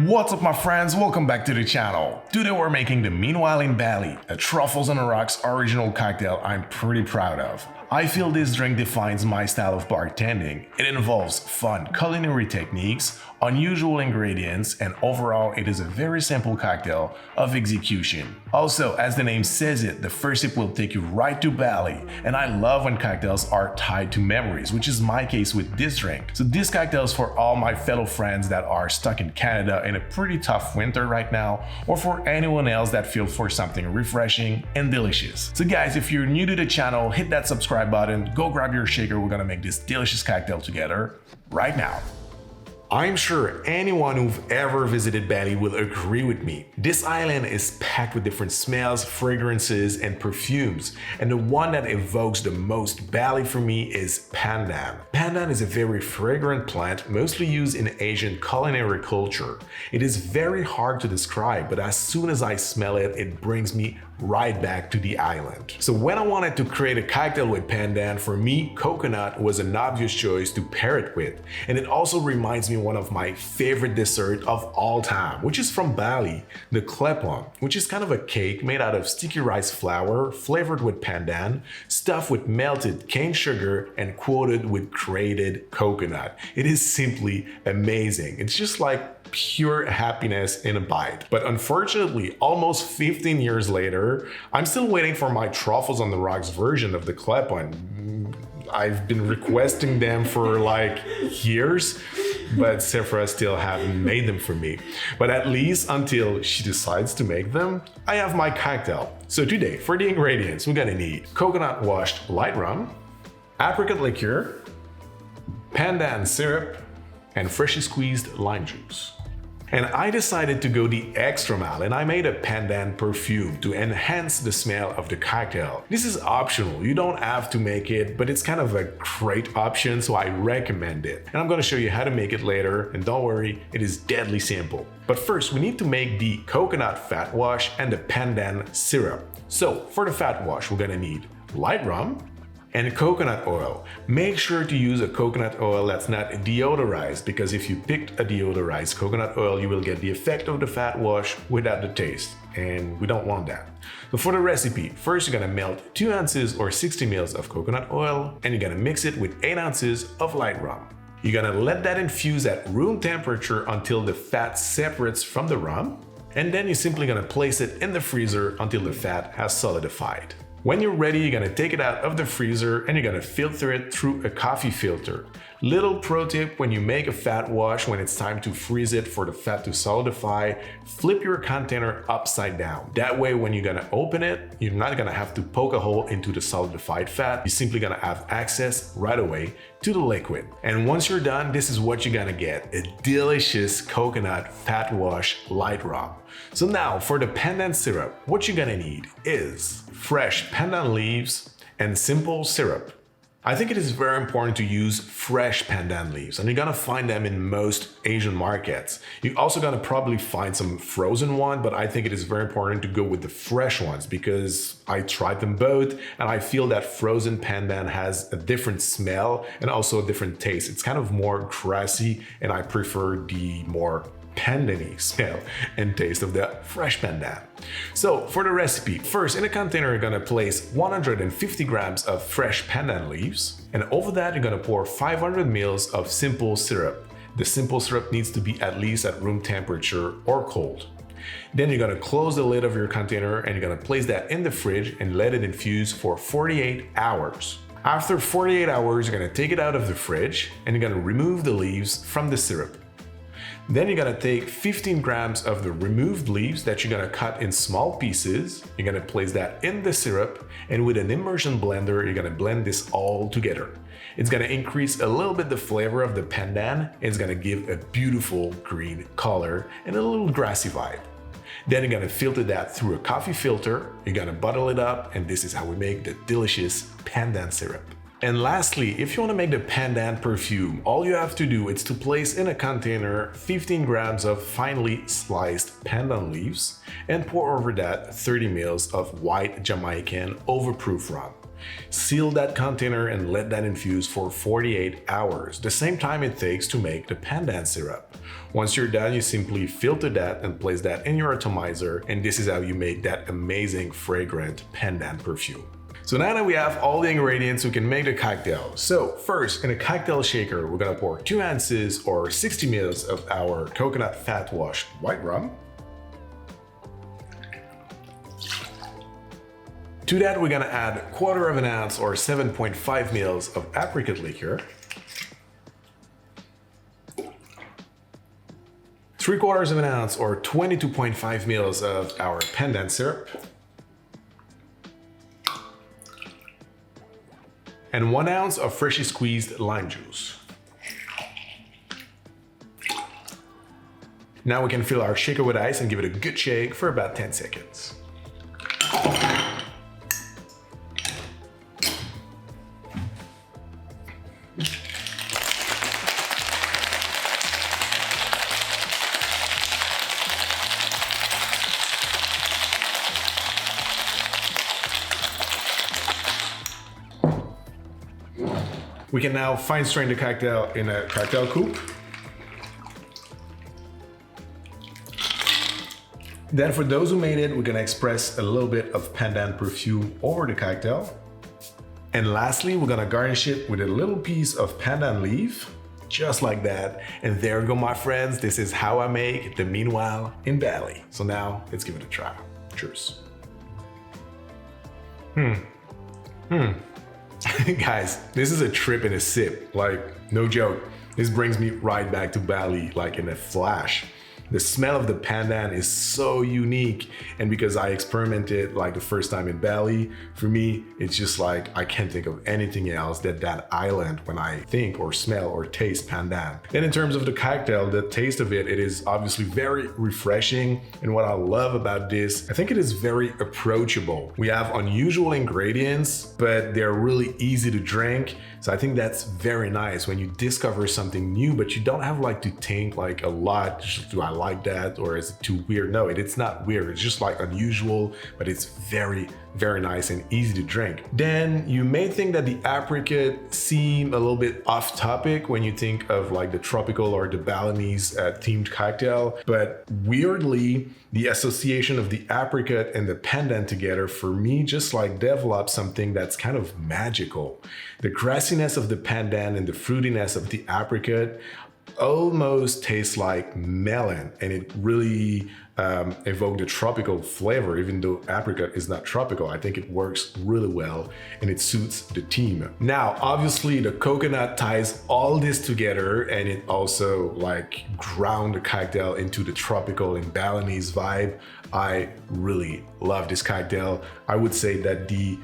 What's up my friends, welcome back to the channel. Today we're making the Meanwhile in Bali, a Truffles on the Rocks original cocktail I'm pretty proud of. I feel this drink defines my style of bartending. It involves fun culinary techniques, unusual ingredients, and overall it is a very simple cocktail of execution. Also, as the name says it, the first sip will take you right to Bali, and I love when cocktails are tied to memories, which is my case with this drink. So this cocktail is for all my fellow friends that are stuck in Canada in a pretty tough winter right now, or for anyone else that feels for something refreshing and delicious. So guys, if you're new to the channel, hit that subscribe button, go grab your shaker, we're gonna make this delicious cocktail together right now. I'm sure anyone who've ever visited Bali will agree with me. This island is packed with different smells, fragrances, and perfumes. And the one that evokes the most Bali for me is Pandan. Pandan is a very fragrant plant, mostly used in Asian culinary culture. It is very hard to describe, but as soon as I smell it, it brings me right back to the island. So when I wanted to create a cocktail with Pandan, for me, coconut was an obvious choice to pair it with. And it also reminds me of one of my favorite desserts of all time, which is from Bali, the klepon, which is kind of a cake made out of sticky rice flour, flavored with pandan, stuffed with melted cane sugar, and coated with grated coconut. It is simply amazing. It's just like pure happiness in a bite. But unfortunately, almost 15 years later, I'm still waiting for my Truffles on the Rocks version of the klepon. I've been requesting them for like years, but Sephora still haven't made them for me. But at least until she decides to make them, I have my cocktail. So today, for the ingredients, we're gonna need coconut washed light rum, apricot liqueur, pandan syrup, and freshly squeezed lime juice. And I decided to go the extra mile and I made a pandan perfume to enhance the smell of the cocktail. This is optional, you don't have to make it, but it's kind of a great option, so I recommend it. And I'm gonna show you how to make it later, and don't worry, it is deadly simple. But first, we need to make the coconut fat wash and the pandan syrup. So for the fat wash, we're gonna need light rum, and coconut oil. Make sure to use a coconut oil that's not deodorized, because if you picked a deodorized coconut oil, you will get the effect of the fat wash without the taste, and we don't want that. So for the recipe, first you're gonna melt 2 ounces or 60 ml of coconut oil, and you're gonna mix it with 8 ounces of light rum. You're gonna let that infuse at room temperature until the fat separates from the rum, and then you're simply gonna place it in the freezer until the fat has solidified. When you're ready, you're gonna take it out of the freezer and you're gonna filter it through a coffee filter. Little pro tip: when you make a fat wash, when it's time to freeze it for the fat to solidify, flip your container upside down. That way, when you're gonna open it, you're not gonna have to poke a hole into the solidified fat. You're simply gonna have access right away to the liquid. And once you're done, this is what you're gonna get: a delicious coconut fat wash light rum. So now for the pandan syrup, what you're gonna need is fresh pandan leaves and simple syrup. I think it is very important to use fresh pandan leaves, and you're gonna find them in most Asian markets. You're also gonna probably find some frozen one, but I think it is very important to go with the fresh ones because I tried them both and I feel that frozen pandan has a different smell and also a different taste. It's kind of more grassy, and I prefer the more pandan-y smell and taste of the fresh pandan. So for the recipe, first in a container you're gonna place 150 grams of fresh pandan leaves, and over that you're gonna pour 500 ml of simple syrup. The simple syrup needs to be at least at room temperature or cold. Then you're gonna close the lid of your container and you're gonna place that in the fridge and let it infuse for 48 hours. After 48 hours, you're gonna take it out of the fridge and you're gonna remove the leaves from the syrup. Then you're gonna take 15 grams of the removed leaves that you're gonna cut in small pieces. You're gonna place that in the syrup, and with an immersion blender, you're gonna blend this all together. It's gonna increase a little bit the flavor of the pandan. It's gonna give a beautiful green color and a little grassy vibe. Then you're gonna filter that through a coffee filter. You're gonna bottle it up, and this is how we make the delicious pandan syrup. And lastly, if you want to make the pandan perfume, all you have to do is to place in a container 15 grams of finely sliced pandan leaves and pour over that 30 ml of white Jamaican overproof rum. Seal that container and let that infuse for 48 hours, the same time it takes to make the pandan syrup. Once you're done, you simply filter that and place that in your atomizer, and this is how you make that amazing fragrant pandan perfume. So now that we have all the ingredients, we can make the cocktail. So first, in a cocktail shaker, we're gonna pour 2 ounces or 60 ml of our coconut fat wash white rum. To that, we're gonna add 1/4 ounce or 7.5 ml of apricot liqueur. 3/4 ounce or 22.5 ml of our pandan syrup. And 1 ounce of freshly squeezed lime juice. Now we can fill our shaker with ice and give it a good shake for about 10 seconds. We can now fine strain the cocktail in a cocktail coupe. Then for those who made it, we're gonna express a little bit of pandan perfume over the cocktail. And lastly, we're gonna garnish it with a little piece of pandan leaf, just like that. And there you go, my friends. This is how I make the Meanwhile in Bali. So now let's give it a try. Cheers. Guys, this is a trip and a sip, like no joke. This brings me right back to Bali, like in a flash. The smell of the pandan is so unique, and because I experimented like the first time in Bali, for me, it's just like I can't think of anything else than that island when I think or smell or taste pandan. Then in terms of the cocktail, the taste of it is obviously very refreshing, and what I love about this, I think it is very approachable. We have unusual ingredients, but they're really easy to drink, so I think that's very nice when you discover something new, but you don't have like to think like a lot, do I like that or is it too weird? No, it's not weird, it's just like unusual, but it's very, very nice and easy to drink. Then you may think that the apricot seem a little bit off topic when you think of like the tropical or the Balinese themed cocktail, but weirdly, the association of the apricot and the pandan together for me just like develops something that's kind of magical. The grassiness of the pandan and the fruitiness of the apricot almost tastes like melon, and it really evoked a tropical flavor. Even though apricot is not tropical, I think it works really well and it suits the theme. Now obviously the coconut ties all this together, and it also like ground the cocktail into the tropical and Balinese vibe. I really love this cocktail. I would say that the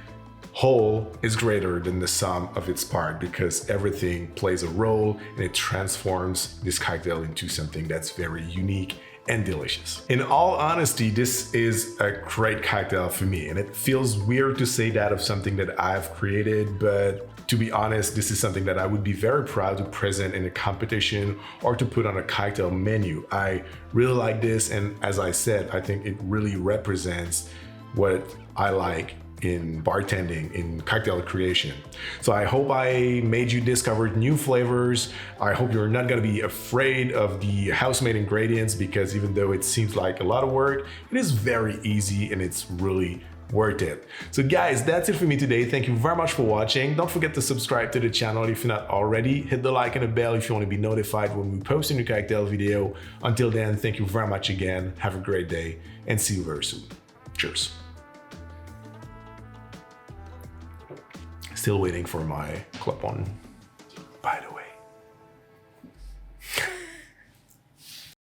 whole is greater than the sum of its part, because everything plays a role and it transforms this cocktail into something that's very unique and delicious. In all honesty, this is a great cocktail for me, and it feels weird to say that of something that I've created, but to be honest, this is something that I would be very proud to present in a competition or to put on a cocktail menu. I really like this, and as I said, I think it really represents what I like in bartending, in cocktail creation. So I hope I made you discover new flavors. I hope you're not gonna be afraid of the house-made ingredients, because even though it seems like a lot of work, it is very easy and it's really worth it. So guys, that's it for me today. Thank you very much for watching. Don't forget to subscribe to the channel if you're not already. Hit the like and the bell if you want to be notified when we post a new cocktail video. Until then, thank you very much again. Have a great day and see you very soon. Cheers. Still waiting for my clip-on.